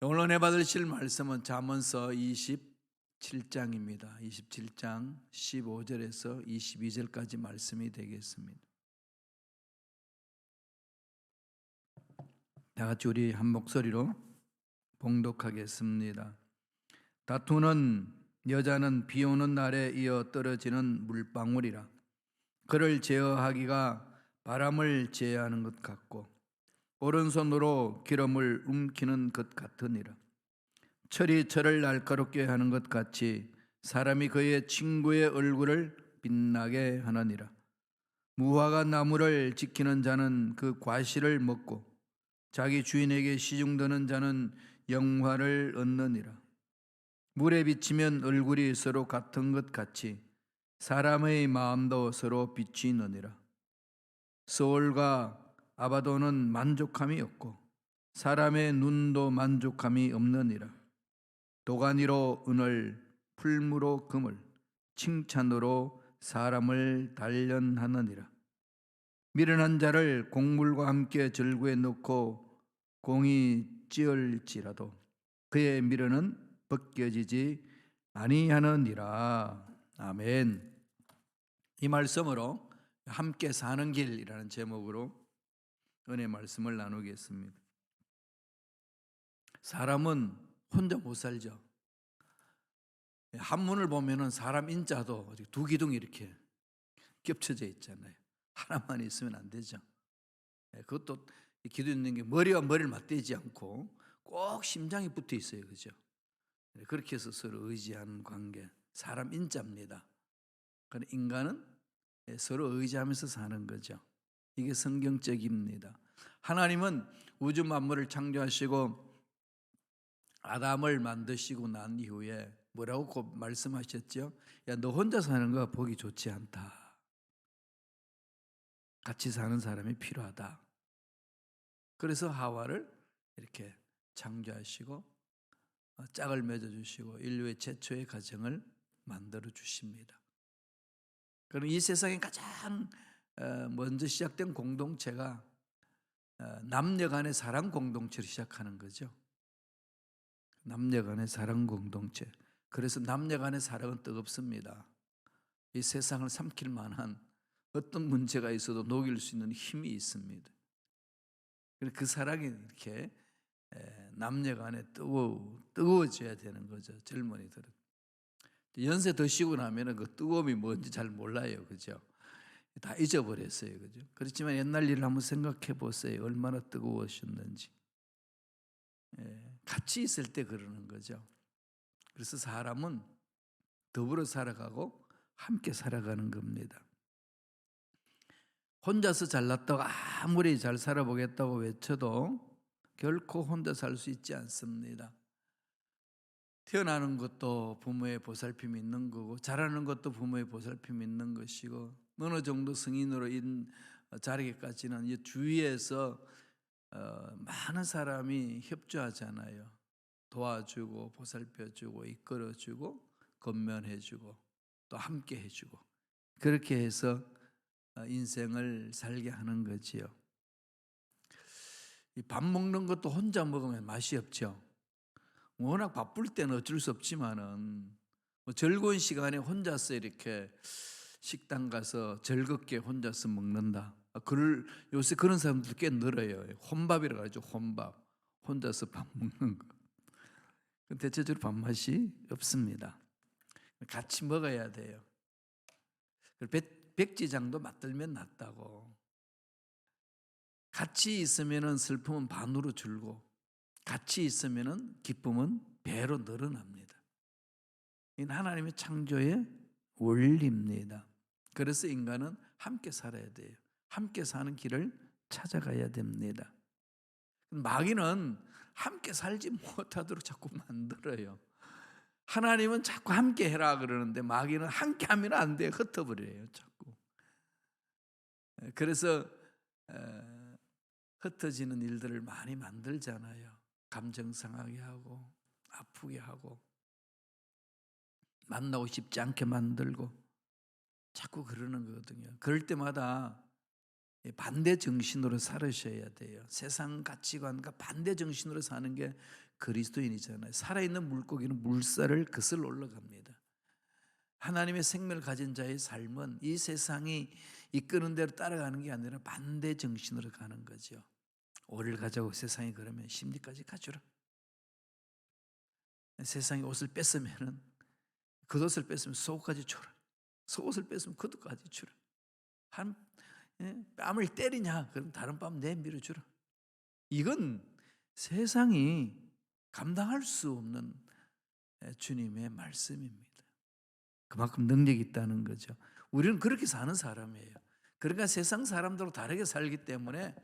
오늘 은혜 받으실 말씀은 잠언서 27장입니다. 27장 15절에서 22절까지 말씀이 되겠습니다. 다 같이 우리 한 목소리로 봉독하겠습니다. 다투는 여자는 비 오는 날에 이어 떨어지는 물방울이라. 그를 제어하기가 바람을 제어하는 것 같고 오른손으로 기름을 움키는 것 같으니라. 철이 철을 날카롭게 하는 것 같이 사람이 그의 친구의 얼굴을 빛나게 하느니라. 무화과 나무를 지키는 자는 그 과실을 먹고 자기 주인에게 시중드는 자는 영화를 얻느니라. 물에 비치면 얼굴이 서로 같은 것 같이 사람의 마음도 서로 빛이 느니라. 서울과 아바도는 만족함이 없고 사람의 눈도 만족함이 없느니라. 도가니로 은을, 풀무로 금을, 칭찬으로 사람을 단련하느니라. 미련한 자를 곡물과 함께 절구에 넣고 공이 찌을지라도 그의 미련은 벗겨지지 아니하느니라. 아멘. 이 말씀으로 함께 사는 길이라는 제목으로 은혜 말씀을 나누겠습니다. 사람은 혼자 못 살죠. 한문을 보면은 사람 인자도 두 기둥이 이렇게 겹쳐져 있잖아요. 하나만 있으면 안 되죠. 그것도 기둥 있는 게 머리와 머리를 맞대지 않고 꼭 심장이 붙어 있어요. 그죠? 그렇게 해서 서로 의지하는 관계, 사람 인자입니다. 그러니까 인간은 서로 의지하면서 사는 거죠. 이게 성경적입니다. 하나님은 우주 만물을 창조하시고 아담을 만드시고 난 이후에 뭐라고 말씀하셨죠? 야, 너 혼자 사는 거 보기 좋지 않다. 같이 사는 사람이 필요하다. 그래서 하와를 이렇게 창조하시고 짝을 맺어주시고 인류의 최초의 가정을 만들어 주십니다. 그럼 이 세상에 가장 먼저 시작된 공동체가 남녀 간의 사랑 공동체로 시작하는 거죠. 남녀 간의 사랑 공동체. 그래서 남녀 간의 사랑은 뜨겁습니다. 이 세상을 삼킬 만한 어떤 문제가 있어도 녹일 수 있는 힘이 있습니다. 그 사랑이 이렇게 남녀 간에 뜨거워져야 되는 거죠. 젊은이들은. 연세 드시고 나면 그 뜨거움이 뭔지 잘 몰라요. 그죠? 다 잊어버렸어요. 그죠? 그렇지만 옛날 일을 한번 생각해 보세요. 얼마나 뜨거우셨는지. 같이 있을 때 그러는 거죠. 그래서 사람은 더불어 살아가고 함께 살아가는 겁니다. 혼자서 잘났다고 아무리 잘 살아보겠다고 외쳐도 결코 혼자 살 수 있지 않습니다. 태어나는 것도 부모의 보살핌이 있는 거고 자라는 것도 부모의 보살핌이 있는 것이고 어느 정도 성인으로 자라기까지는 이 주위에서 많은 사람이 협조하잖아요. 도와주고 보살펴주고 이끌어주고 건면해주고 또 함께 해주고 그렇게 해서 인생을 살게 하는 거지요. 밥 먹는 것도 혼자 먹으면 맛이 없죠. 워낙 바쁠 때는 어쩔 수 없지만은 즐거운 시간에 혼자서 이렇게 식당 가서 즐겁게 혼자서 먹는다. 요새 그런 사람들 꽤 늘어요. 혼밥이라고 하죠. 혼밥. 혼자서 밥 먹는 거. 대체적으로 밥맛이 없습니다. 같이 먹어야 돼요. 백지장도 맞들면 낫다고. 같이 있으면 슬픔은 반으로 줄고 같이 있으면 기쁨은 배로 늘어납니다. 이건 하나님의 창조의 원리입니다. 그래서 인간은 함께 살아야 돼요. 함께 사는 길을 찾아가야 됩니다. 마귀는 함께 살지 못하도록 자꾸 만들어요. 하나님은 자꾸 함께 해라 그러는데 마귀는 함께 하면 안 돼요. 흩어버려요. 자꾸. 그래서 흩어지는 일들을 많이 만들잖아요. 감정 상하게 하고 아프게 하고 만나고 싶지 않게 만들고 자꾸 그러는 거거든요. 그럴 때마다 반대 정신으로 살으셔야 돼요. 세상 가치관과 반대 정신으로 사는 게 그리스도인이잖아요. 살아있는 물고기는 물살을 거슬러 올라갑니다. 하나님의 생명을 가진 자의 삶은 이 세상이 이끄는 대로 따라가는 게 아니라 반대 정신으로 가는 거죠. 오를 가자고 세상이 그러면 심리까지 가주라. 세상이 옷을 뺐으면 겉옷을 뺐으면 속옷까지 주라. 속옷을 뺐으면 겉옷까지 주라. 한 뺨을 때리냐? 그럼 다른 뺨 내밀어 주라. 이건 세상이 감당할 수 없는 주님의 말씀입니다. 그만큼 능력이 있다는 거죠. 우리는 그렇게 사는 사람이에요. 그러니까 세상 사람들하고 다르게 살기 때문에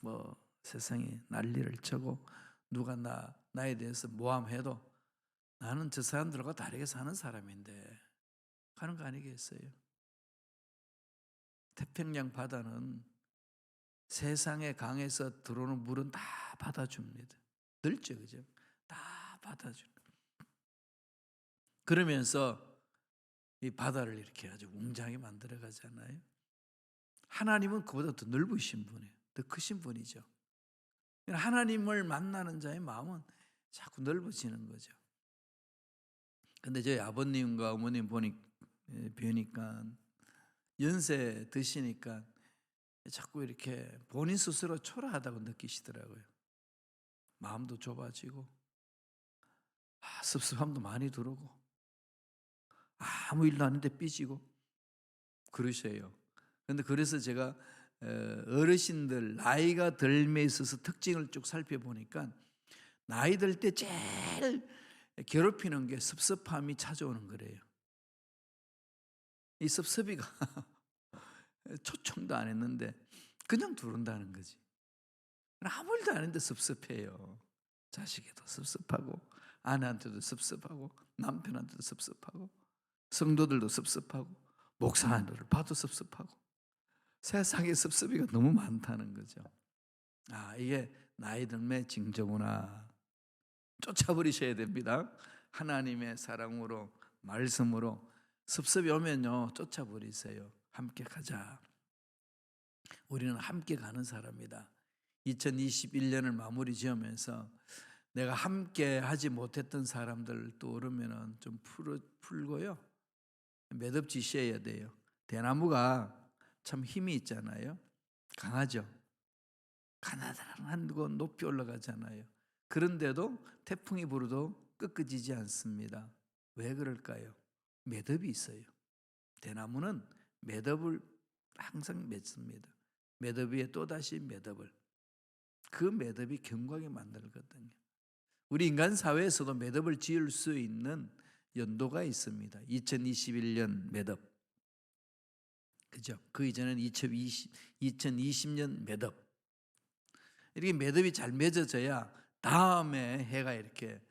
뭐 세상이 난리를 쳐고 누가 나에 대해서 모함해도 나는 저 사람들과 다르게 사는 사람인데 하는 거 아니겠어요? 태평양 바다는 세상의 강에서 들어오는 물은 다 받아줍니다. 넓죠, 그죠? 다 받아줍니다. 그러면서 이 바다를 이렇게 아주 웅장하게 만들어 가잖아요. 하나님은 그보다 더 넓으신 분이에요. 더 크신 분이죠. 하나님을 만나는 자의 마음은 자꾸 넓어지는 거죠. 근데 저희 아버님과 어머님 뵈니까 연세 드시니까 자꾸 이렇게 본인 스스로 초라하다고 느끼시더라고요. 마음도 좁아지고 섭섭함도 많이 들어오고 아무 일도 아닌데 삐지고 그러셔요. 그런데 그래서 제가 어르신들 나이가 덜매 있어서 특징을 쭉 살펴보니까 나이 들 때 제일 괴롭히는 게 섭섭함이 찾아오는 거래요. 이 섭섭이가 초청도 안 했는데 그냥 들어온다는 거지. 아무 일도 안 했는데 섭섭해요. 자식에도 섭섭하고 아내한테도 섭섭하고 남편한테도 섭섭하고 성도들도 섭섭하고 목사님들을 봐도 섭섭하고 세상에 섭섭이가 너무 많다는 거죠. 이게 나이 들매 징조구나. 쫓아버리셔야 됩니다. 하나님의 사랑으로 말씀으로 섭섭이 오면요 쫓아버리세요. 함께 가자. 우리는 함께 가는 사람이다. 2021년을 마무리 지으면서 내가 함께 하지 못했던 사람들 떠오르면 좀 풀고요. 매듭지셔야 돼요. 대나무가 참 힘이 있잖아요. 강하죠. 가나다란 곳 높이 올라가잖아요. 그런데도 태풍이 불어도 꺾어지지 않습니다. 왜 그럴까요? 매듭이 있어요. 대나무는 매듭을 항상 맺습니다. 매듭 위에 또다시 매듭을. 그 매듭이 견고하게 만들거든요. 우리 인간 사회에서도 매듭을 지을 수 있는 연도가 있습니다. 2021년 매듭. 그죠? 그 이전에는 2020년 매듭. 이렇게 매듭이 잘 맺어져야 다음에 해가 이렇게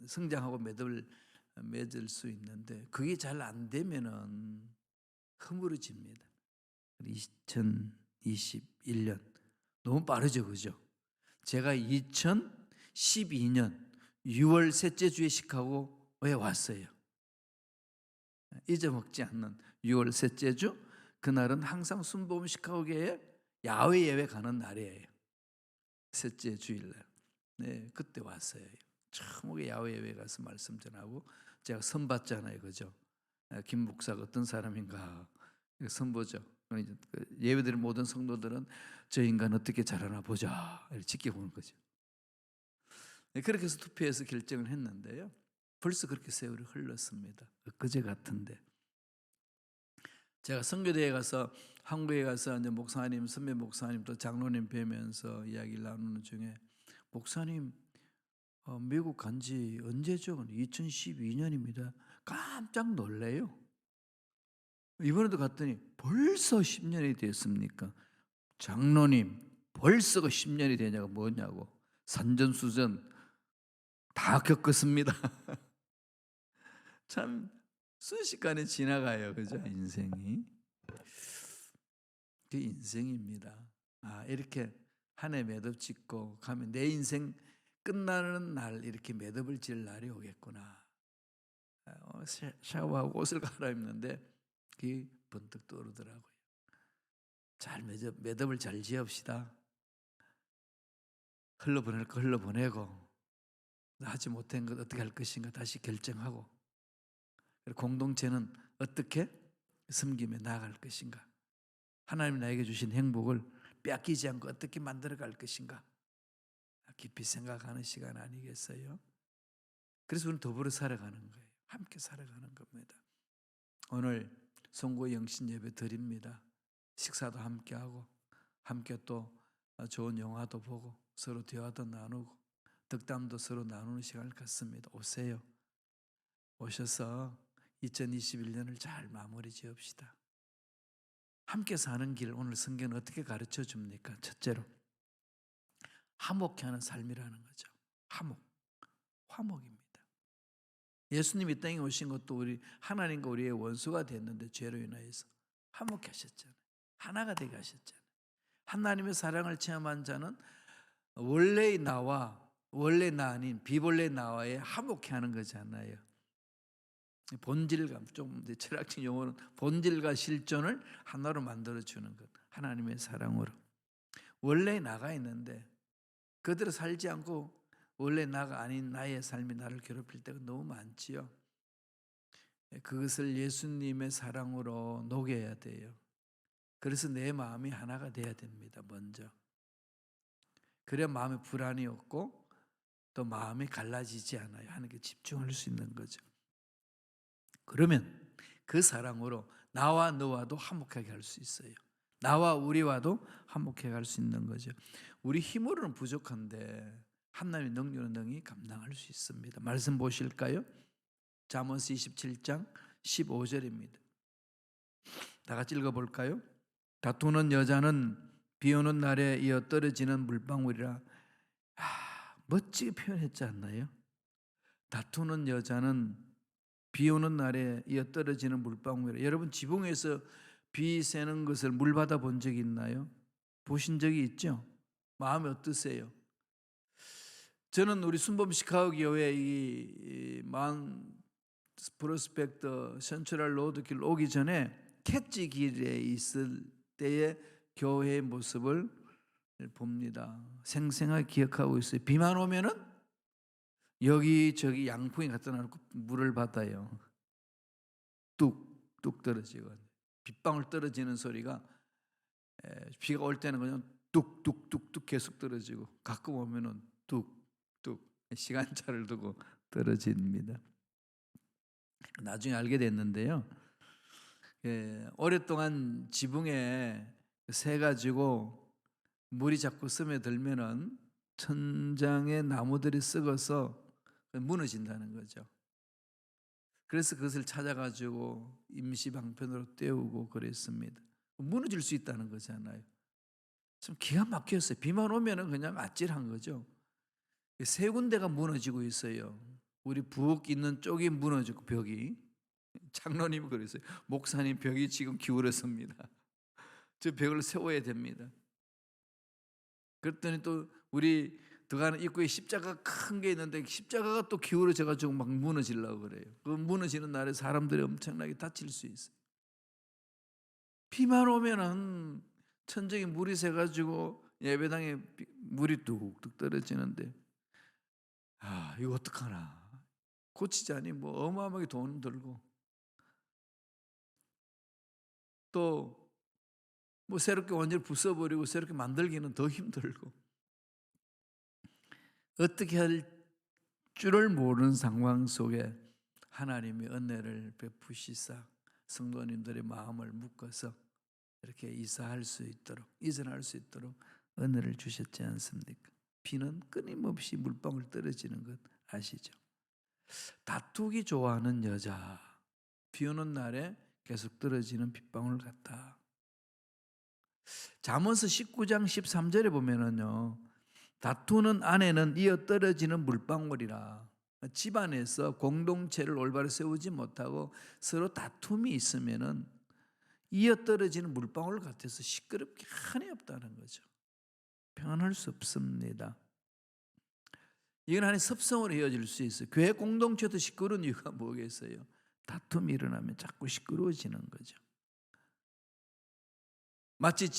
성장하고 매듭을 맺을 수 있는데 그게 잘 안 되면은 허물어집니다. 2021년 너무 빠르죠, 그죠? 제가 2012년 6월 셋째 주에 시카고에 왔어요. 잊어먹지 않는 6월 셋째 주, 그날은 항상 순복음 시카고교회에 야외 예배 가는 날이에요. 셋째 주일날. 네, 그때 왔어요. 처음에 야외 예배 가서 말씀 전하고 제가 선봤잖아요, 그죠? 김 목사가 어떤 사람인가 선보죠. 예배드린 모든 성도들은 저 인간 어떻게 자라나 보자 이렇게 지켜보는 거죠. 그렇게 해서 투표해서 결정을 했는데요. 벌써 그렇게 세월이 흘렀습니다. 엊그제 같은데. 제가 선교대에 가서 한국에 가서 이제 목사님, 선배 목사님 또 장로님 뵈면서 이야기를 나누는 중에 목사님 미국 간지 언제죠? 2012년입니다. 깜짝 놀래요. 이번에도 갔더니 벌써 10년이 됐습니까? 장로님 벌써가 10년이 되냐고 뭐냐고 산전수전 다 겪었습니다. 참 순식간에 지나가요, 그죠? 인생이 그 인생입니다. 이렇게 한 해 매듭 짓고 가면 내 인생 끝나는 날 이렇게 매듭을 질 날이 오겠구나. 샤워하고 옷을 갈아입는데 그게 번뜩 떠오르더라고요. 잘 매듭을 잘 지읍시다. 흘러보낼 거 흘러보내고 하지 못한 것 어떻게 할 것인가 다시 결정하고, 공동체는 어떻게 섬김에 나아갈 것인가, 하나님이 나에게 주신 행복을 빼앗기지 않고 어떻게 만들어갈 것인가 깊이 생각하는 시간 아니겠어요? 그래서 우리는 더불어 살아가는 거예요. 함께 살아가는 겁니다. 오늘 송구 영신 예배 드립니다. 식사도 함께하고 함께 또 좋은 영화도 보고 서로 대화도 나누고 덕담도 서로 나누는 시간을 갖습니다. 오세요. 오셔서 2021년을 잘 마무리 지읍시다. 함께 사는 길, 오늘 성경은 어떻게 가르쳐 줍니까? 첫째로 화목해하는 삶이라는 거죠. 화목입니다. 예수님이 이 땅에 오신 것도 우리 하나님과 우리의 원수가 됐는데 죄로 인하여서 화목해 하셨잖아요. 하나가 되게 하셨잖아요. 하나님의 사랑을 체험한 자는 원래의 나와 원래 나 아닌 비본래 나와의 화목해하는 거잖아요. 본질감, 좀 철학적 용어는 본질과 실존을 하나로 만들어주는 것, 하나님의 사랑으로. 원래 나가 있는데 그대로 살지 않고 원래 나가 아닌 나의 삶이 나를 괴롭힐 때가 너무 많지요. 그것을 예수님의 사랑으로 녹여야 돼요. 그래서 내 마음이 하나가 돼야 됩니다. 먼저. 그래야 마음에 불안이 없고 또 마음이 갈라지지 않아요. 하나님께 집중할 수 있는 거죠. 그러면 그 사랑으로 나와 너와도 화목하게 할 수 있어요. 나와 우리와도 화목하게 할 수 있는 거죠. 우리 힘으로는 부족한데 하나님의 능력으로 능히 감당할 수 있습니다. 말씀 보실까요? 잠언서 27장 15절입니다. 다 같이 읽어볼까요? 다투는 여자는 비 오는 날에 이어 떨어지는 물방울이라. 멋지게 표현했지 않나요? 다투는 여자는 비 오는 날에 이어 떨어지는 물방울이라. 여러분 지붕에서 비 새는 것을 물 받아 본 적이 있나요? 보신 적이 있죠? 마음이 어떠세요? 저는 우리 순범 시카고 교회 이 프로스펙터 센트럴 로드 길 오기 전에 캣지 길에 있을 때의 교회의 모습을 봅니다. 생생하게 기억하고 있어요. 비만 오면은 여기저기 양풍이 갖다 놓고 물을 받아요. 뚝뚝 떨어지고 빗방울 떨어지는 소리가 비가 올 때는 그냥 뚝뚝뚝뚝 계속 떨어지고 가끔 오면은 뚝뚝 시간차를 두고 떨어집니다. 나중에 알게 됐는데요. 오랫동안 지붕에 새 가지고 물이 자꾸 스며들면은 천장의 나무들이 썩어서 무너진다는 거죠. 그래서 그것을 찾아가지고 임시 방편으로 떼우고 그랬습니다. 무너질 수 있다는 거잖아요. 좀 기가 막혔어요. 비만 오면은 그냥 아찔한 거죠. 세 군데가 무너지고 있어요. 우리 부엌 있는 쪽이 무너지고 벽이. 장로님이 그랬어요. 목사님 벽이 지금 기울었습니다. 저 벽을 세워야 됩니다. 그랬더니 또 우리 들어가는 입구에 십자가 큰 게 있는데 십자가가 또 기울어져 가지고 막 무너지려고 그래요. 그 무너지는 날에 사람들이 엄청나게 다칠 수 있어요. 비만 오면은 천정에 물이 새 가지고 예배당에 물이 뚝뚝 떨어지는데 이거 어떡하나. 고치자니 뭐 어마어마하게 돈 들고 또 뭐 새롭게 완전히 부숴버리고 새롭게 만들기는 더 힘들고 어떻게 할 줄을 모르는 상황 속에 하나님이 은혜를 베푸시사 성도님들의 마음을 묶어서 이렇게 이사할 수 있도록 이전할 수 있도록 은혜를 주셨지 않습니까? 비는 끊임없이 물방울 떨어지는 것 아시죠? 다투기 좋아하는 여자, 비 오는 날에 계속 떨어지는 빗방울 같다. 잠언서 19장 13절에 보면은요, 다투는 아내는 이어 떨어지는 물방울이라. 집안에서 공동체를 올바로 세우지 못하고 서로 다툼이 있으면은 이어 떨어지는 물방울 같아서 시끄럽게 한이 없다는 거죠. 평안할 수 없습니다. 이건 하나의 습성으로 이어질 수 있어요. 교회 공동체도 시끄러운 이유가 뭐겠어요? 다툼이 일어나면 자꾸 시끄러워지는 거죠. 마치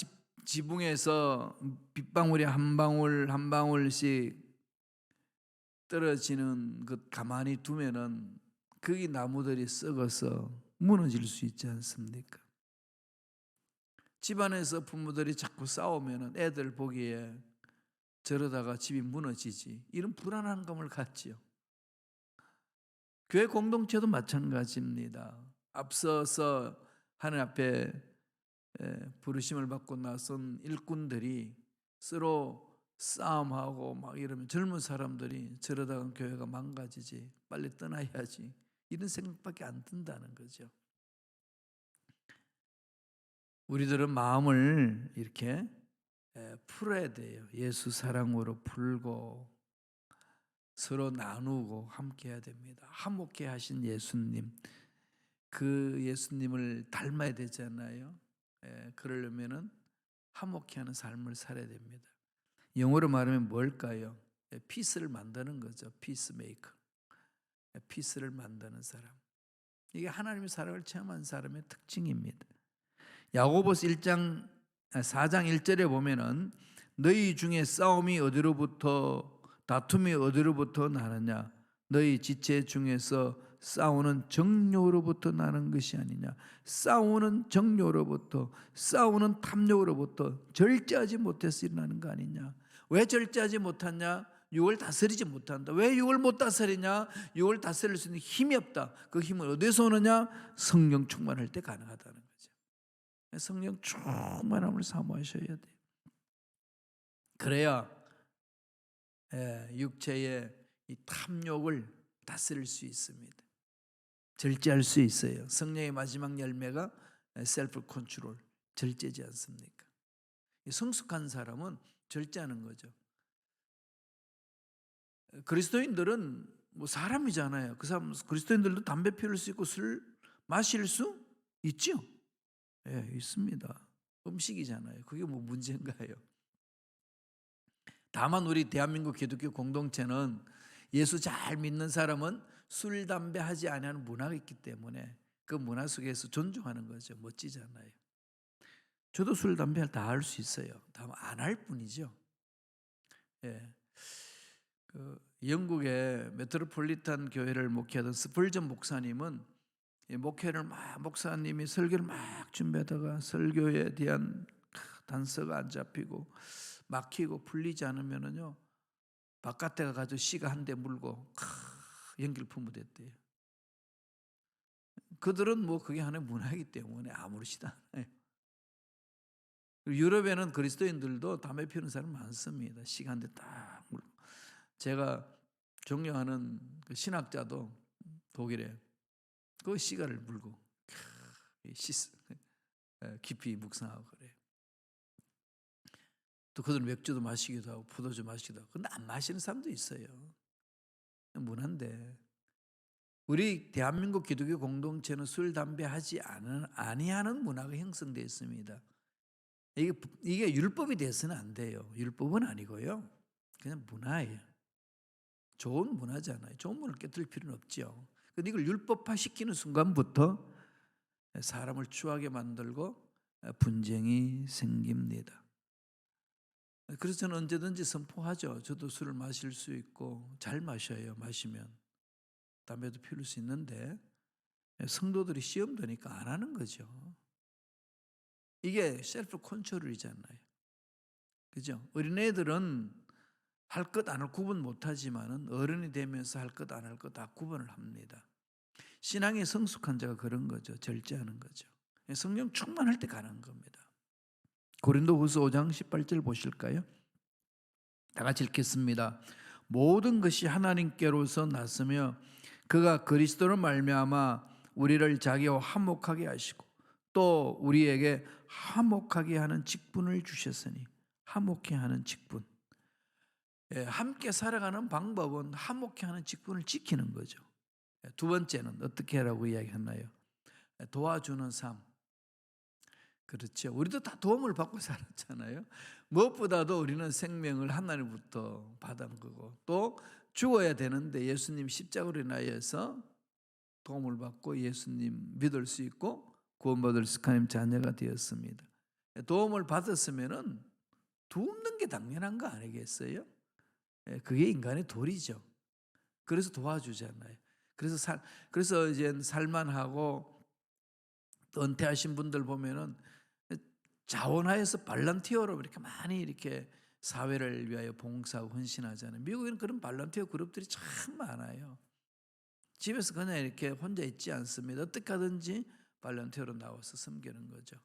지붕에서 빗방울이 한 방울 한 방울씩 떨어지는 것 가만히 두면은 거기 나무들이 썩어서 무너질 수 있지 않습니까? 집안에서 부모들이 자꾸 싸우면은 애들 보기에 저러다가 집이 무너지지, 이런 불안한 감을 갖지요. 교회 공동체도 마찬가지입니다. 앞서서 하늘 앞에 부르심을 받고 나선 일꾼들이 서로 싸움하고 막 이러면 젊은 사람들이 저러다가 교회가 망가지지, 빨리 떠나야지, 이런 생각밖에 안 든다는 거죠. 우리들은 마음을 이렇게 풀어야 돼요. 예수 사랑으로 풀고 서로 나누고 함께 해야 됩니다. 화목해 하신 예수님, 그 예수님을 닮아야 되잖아요. 그러려면은 화목해 하는 삶을 살아야 됩니다. 영어로 말하면 뭘까요? 피스를 만드는 거죠. 피스메이커. 피스를 만드는 사람. 이게 하나님의 사랑을 체험한 사람의 특징입니다. 야고보서 4장 1절에 보면은 너희 중에 싸움이 어디로부터, 다툼이 어디로부터 나느냐? 너희 지체 중에서 싸우는 정욕으로부터 나는 것이 아니냐? 싸우는 정욕으로부터, 싸우는 탐욕으로부터 절제하지 못해서 일어나는 거 아니냐? 왜 절제하지 못하냐? 육을 다스리지 못한다. 왜 육을 못 다스리냐? 육을 다스릴 수 있는 힘이 없다. 그 힘은 어디서 오느냐? 성령 충만할 때 가능하다는 거죠. 성령 충만함을 사모하셔야 돼요. 그래야 육체의 이 탐욕을 다스릴 수 있습니다. 절제할 수 있어요. 성령의 마지막 열매가 셀프 컨트롤, 절제지 않습니까? 성숙한 사람은 절제하는 거죠. 그리스도인들은 뭐 사람이잖아요. 그 사람, 그리스도인들도 담배 피울 수 있고 술 마실 수 있죠. 예, 있습니다. 음식이잖아요. 그게 뭐 문제인가요? 다만 우리 대한민국 기독교 공동체는 예수 잘 믿는 사람은 술, 담배 하지 않는 문화가 있기 때문에 그 문화 속에서 존중하는 거죠. 멋지잖아요. 저도 술, 담배 다 할 수 있어요. 다만 안 할 뿐이죠. 예. 그 영국의 메트로폴리탄 교회를 목회하던 스펄전 목사님은 목회를 막, 목사님이 설교를 막 준비하다가 설교에 대한 단서가 안 잡히고 막히고 풀리지 않으면은요, 바깥에 가가지고 시가 한 대 물고 연기를 품어댔대요. 그들은 뭐 그게 하나의 문화이기 때문에 아무렇지도 않아요. 유럽에는 그리스도인들도 담배 피우는 사람 많습니다. 시가 한 대 딱 물고. 제가 존경하는 그 신학자도 독일에 그 시가를 물고 깊이 묵상하고 그래요. 또 그들은 맥주도 마시기도 하고 포도주 마시기도 하고. 근데 안 마시는 사람도 있어요. 문화인데 우리 대한민국 기독교 공동체는 술, 담배 하지 아니하는 문화가 형성되어 있습니다. 이게 율법이 돼서는 안 돼요. 율법은 아니고요. 그냥 문화예요. 좋은 문화잖아요. 좋은 문화를 깨뜨릴 필요는 없죠. 근데 이걸 율법화 시키는 순간부터 사람을 추하게 만들고 분쟁이 생깁니다. 그래서 저는 언제든지 선포하죠. 저도 술을 마실 수 있고 잘 마셔요. 마시면 담배도 피울 수 있는데 성도들이 시험 드니까 안 하는 거죠. 이게 셀프 컨트롤이잖아요. 그죠? 어린애들은 할 것 안 할 구분 못하지만 어른이 되면서 할 것 안 할 것 다 구분을 합니다. 신앙의 성숙한 자가 그런 거죠. 절제하는 거죠. 성령 충만할 때 가는 겁니다. 고린도후서 5장 18절 보실까요? 다 같이 읽겠습니다. 모든 것이 하나님께로서 났으며 그가 그리스도로 말미암아 우리를 자기와 화목하게 하시고 또 우리에게 화목하게 하는 직분을 주셨으니, 화목해 하는 직분. 함께 살아가는 방법은 화목해 하는 직분을 지키는 거죠. 두 번째는 어떻게 하라고 이야기했나요? 도와주는 삶. 그렇죠. 우리도 다 도움을 받고 살았잖아요. 무엇보다도 우리는 생명을 하나님부터 받은 거고 또 죽어야 되는데 예수님 십자가로 인하여서 도움을 받고 예수님 믿을 수 있고 구원받을 하나님 자녀가 되었습니다. 도움을 받았으면은 돕는 게 당연한 거 아니겠어요? 그게 인간의 도리죠. 그래서 도와주잖아요. 그래서 이제 살만하고 또 은퇴하신 분들 보면은 자원하에서 발런티어로 이렇게 많이 이렇게 사회를 위하여 봉사하고 헌신하잖아요. 미국에는 그런 발런티어 그룹들이 참 많아요. 집에서 그냥 이렇게 혼자 있지 않습니다. 어떻게 하든지 발런티어로 나와서 섬기는 거죠.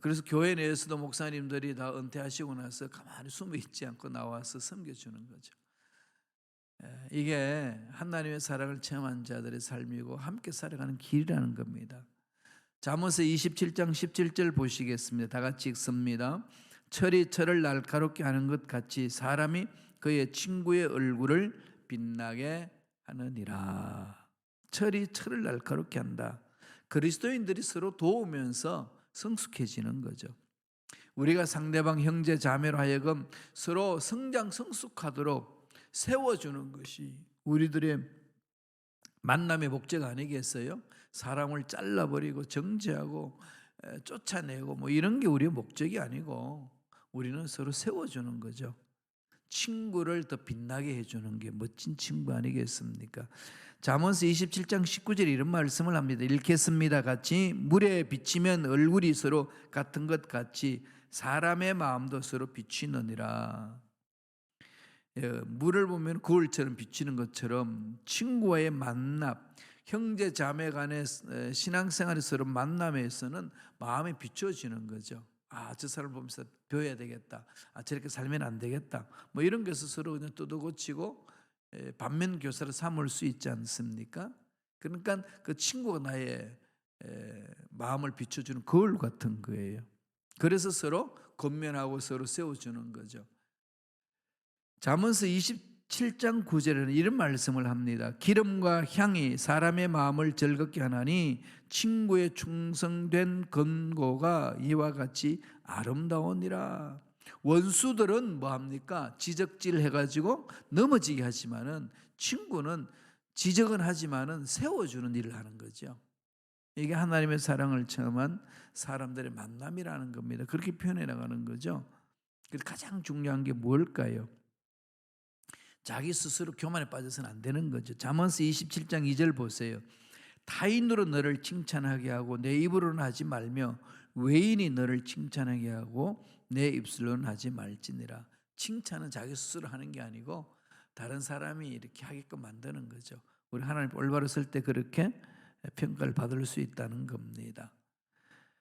그래서 교회 내에서도 목사님들이 다 은퇴하시고 나서 가만히 숨어 있지 않고 나와서 섬겨주는 거죠. 이게 하나님의 사랑을 체험한 자들의 삶이고 함께 살아가는 길이라는 겁니다. 잠언서 27장 17절 보시겠습니다. 다 같이 읽습니다. 철이 철을 날카롭게 하는 것 같이 사람이 그의 친구의 얼굴을 빛나게 하느니라. 철이 철을 날카롭게 한다. 그리스도인들이 서로 도우면서 성숙해지는 거죠. 우리가 상대방 형제 자매로 하여금 서로 성장 성숙하도록 세워주는 것이 우리들의 만남의 목적 아니겠어요? 사람을 잘라버리고 정죄하고 쫓아내고 뭐 이런 게 우리의 목적이 아니고 우리는 서로 세워주는 거죠. 친구를 더 빛나게 해주는 게 멋진 친구 아니겠습니까? 잠언서 27장 19절에 이런 말씀을 합니다. 읽겠습니다. 같이 물에 비치면 얼굴이 서로 같은 것 같이 사람의 마음도 서로 비치느니라. 물을 보면 거울처럼 비치는 것처럼 친구와의 만남, 형제 자매 간의 신앙생활에 서로 만남에서는 마음이 비춰지는 거죠. 아, 저 사람 보면서 배워야 되겠다. 아, 저렇게 살면 안 되겠다. 뭐 이런 것을 서로 그냥 두드고치고 반면 교사를 삼을 수 있지 않습니까? 그러니까 그 친구가 나의 마음을 비춰주는 거울 같은 거예요. 그래서 서로 권면하고 서로 세워주는 거죠. 잠언서 27장 9절에는 이런 말씀을 합니다. 기름과 향이 사람의 마음을 즐겁게 하나니 친구의 충성된 권고가 이와 같이 아름다우니라. 원수들은 뭐합니까? 지적질 해가지고 넘어지게 하지만은 친구는 지적은 하지만은 세워주는 일을 하는 거죠. 이게 하나님의 사랑을 체험한 사람들의 만남이라는 겁니다. 그렇게 표현해 나가는 거죠. 그래서 가장 중요한 게 뭘까요? 자기 스스로 교만에 빠져서는 안 되는 거죠. 잠언서 27장 2절 보세요. 타인으로 너를 칭찬하게 하고 내 입으로는 하지 말며 외인이 너를 칭찬하게 하고 내 입술로는 하지 말지니라. 칭찬은 자기 스스로 하는 게 아니고 다른 사람이 이렇게 하게끔 만드는 거죠. 우리 하나님 올바로 설 때 그렇게 평가를 받을 수 있다는 겁니다.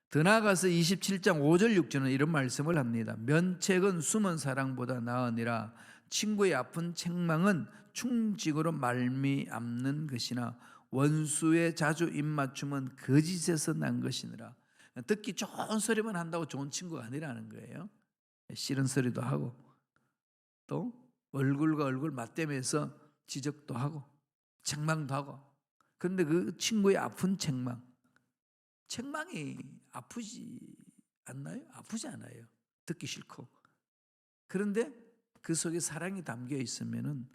더 나아가서 27장 5절 6절은 이런 말씀을 합니다. 면책은 숨은 사랑보다 나으니라. 친구의 아픈 책망은 충직으로 말미암는 것이나 원수의 자주 입맞춤은 거짓에서 난 것이니라. 듣기 좋은 소리만 한다고 좋은 친구가 아니라는 거예요. 싫은 소리도 하고 또 얼굴과 얼굴 맞대면서 지적도 하고 책망도 하고. 그런데 그 친구의 아픈 책망이 아프지 않나요? 아프지 않아요. 듣기 싫고. 그런데 그 속에 사랑이 담겨 있으면은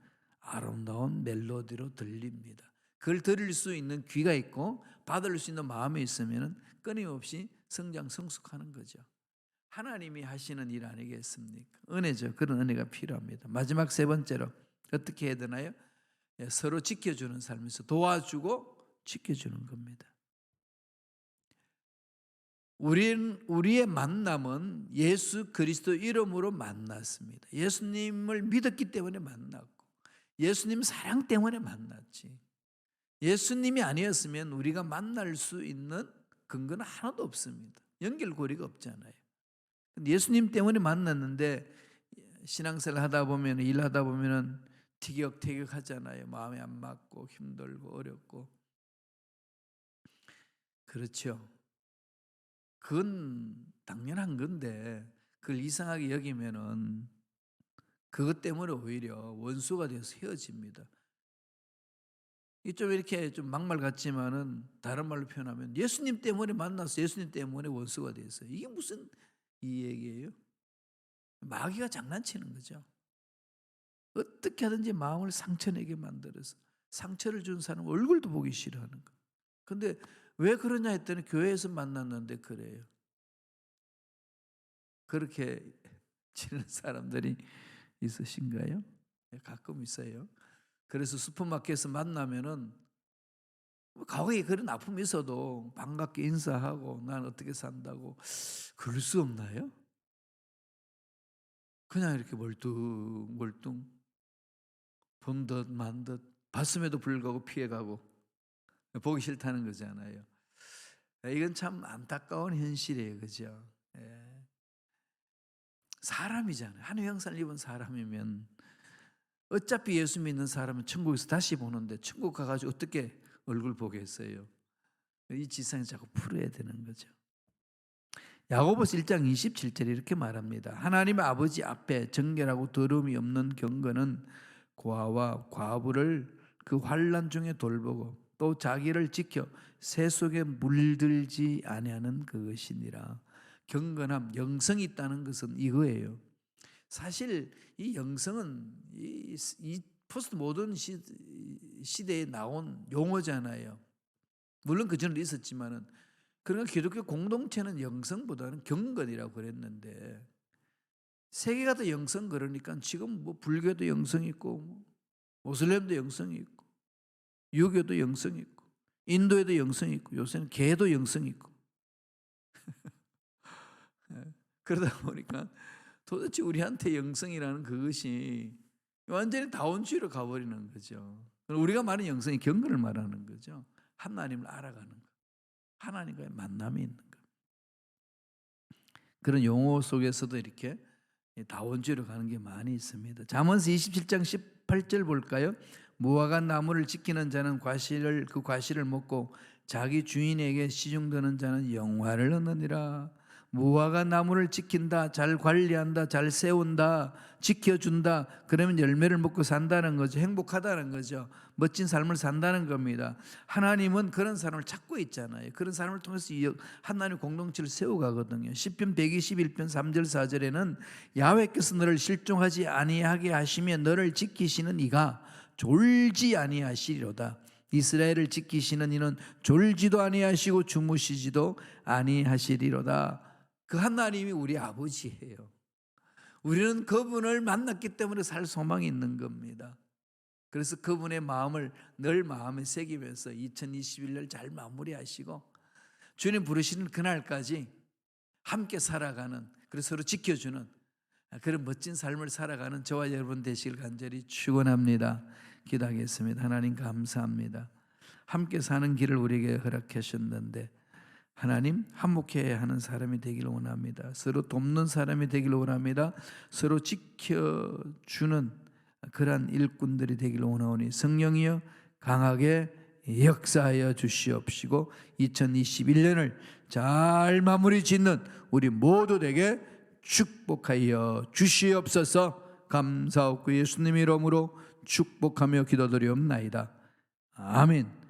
아름다운 멜로디로 들립니다. 그걸 들을 수 있는 귀가 있고 받을 수 있는 마음이 있으면은 끊임없이 성장 성숙하는 거죠. 하나님이 하시는 일 아니겠습니까? 은혜죠. 그런 은혜가 필요합니다. 마지막 세 번째로 어떻게 해야 되나요? 서로 지켜주는 삶에서 도와주고 지켜주는 겁니다. 우리의 만남은 예수 그리스도 이름으로 만났습니다. 예수님을 믿었기 때문에 만났고 예수님 사랑 때문에 만났지. 예수님이 아니었으면 우리가 만날 수 있는 근거는 하나도 없습니다. 연결고리가 없잖아요. 예수님 때문에 만났는데 신앙생활 하다 보면 일하다 보면 티격태격 하잖아요. 마음이 안 맞고 힘들고 어렵고. 그렇죠. 그건 당연한 건데 그걸 이상하게 여기면은 그것 때문에 오히려 원수가 되어서 헤어집니다. 좀 이렇게 좀 막말 같지만은 다른 말로 표현하면 예수님 때문에 만나서 예수님 때문에 원수가 됐어요. 이게 무슨 이 얘기예요? 마귀가 장난치는 거죠. 어떻게 하든지 마음을 상처내게 만들어서 상처를 준 사람 얼굴도 보기 싫어하는 거. 근데 왜 그러냐 했더니 교회에서 만났는데 그래요. 그렇게 지는 사람들이 있으신가요? 가끔 있어요. 그래서 슈퍼마켓에서 만나면은 과거에 그런 아픔이 있어도 반갑게 인사하고 난 어떻게 산다고 그럴 수 없나요? 그냥 이렇게 멀뚱멀뚱 본 듯 만 듯 봤음에도 불구하고 피해가고 보기 싫다는 거잖아요. 이건 참 안타까운 현실이에요. 그죠? 예. 사람이잖아요. 한 형상을 입은 사람이면 어차피 예수 믿는 사람은 천국에서 다시 보는데 천국 가가지고 어떻게 얼굴 보겠어요? 이 지상에 자꾸 풀어야 되는 거죠. 야고보서 1장 27절에 이렇게 말합니다. 하나님의 아버지 앞에 정결하고 더러움이 없는 경건은 고아와 과부를 그 환난 중에 돌보고 또 자기를 지켜 새 속에 물들지 아니하는 그것이니라. 경건함, 영성이 있다는 것은 이거예요. 사실 이 영성은 이 포스트 모던 시대에 나온 용어잖아요. 물론 그 전에도 있었지만은 그러니까 기독교 공동체는 영성보다는 경건이라고 그랬는데 세계가 다 영성 그러니까 지금 뭐 불교도 영성이 있고 뭐 모슬렘도 영성이 있고 유교도 영성이 있고 인도에도 영성이 있고 요새는 개도 영성이 있고 그러다 보니까 도대체 우리한테 영성이라는 그것이 완전히 다원주의로 가버리는 거죠. 우리가 말하는 영성이 경건을 말하는 거죠. 하나님을 알아가는 거, 하나님과의 만남이 있는 거. 그런 용어 속에서도 이렇게 다원주의로 가는 게 많이 있습니다. 잠언서 27장 18절 볼까요? 무화과 나무를 지키는 자는 그 과실을 먹고 자기 주인에게 시중드는 자는 영화를 얻느니라. 무화과 나무를 지킨다, 잘 관리한다, 잘 세운다, 지켜준다. 그러면 열매를 먹고 산다는 거죠. 행복하다는 거죠. 멋진 삶을 산다는 겁니다. 하나님은 그런 사람을 찾고 있잖아요. 그런 사람을 통해서 하나님 공동체를 세워가거든요. 시편 121편 3절 4절에는 야훼께서 너를 실종하지 아니하게 하시며 너를 지키시는 이가 졸지 아니하시리로다. 이스라엘을 지키시는 이는 졸지도 아니하시고 주무시지도 아니하시리로다. 그 하나님이 우리 아버지예요. 우리는 그분을 만났기 때문에 살 소망이 있는 겁니다. 그래서 그분의 마음을 늘 마음에 새기면서 2021년 잘 마무리하시고 주님 부르시는 그날까지 함께 살아가는, 그래서 서로 지켜주는 그런 멋진 삶을 살아가는 저와 여러분 되시길 간절히 축원합니다. 기도하겠습니다. 하나님 감사합니다. 함께 사는 길을 우리에게 허락하셨는데 하나님 한목해야 하는 사람이 되기를 원합니다. 서로 돕는 사람이 되기를 원합니다. 서로 지켜주는 그러한 일꾼들이 되기를 원하오니 성령이여 강하게 역사하여 주시옵시고 2021년을 잘 마무리 짓는 우리 모두 되게 축복하여 주시옵소서. 감사하고 예수님 이름으로 축복하며 기도드리옵나이다. 아멘.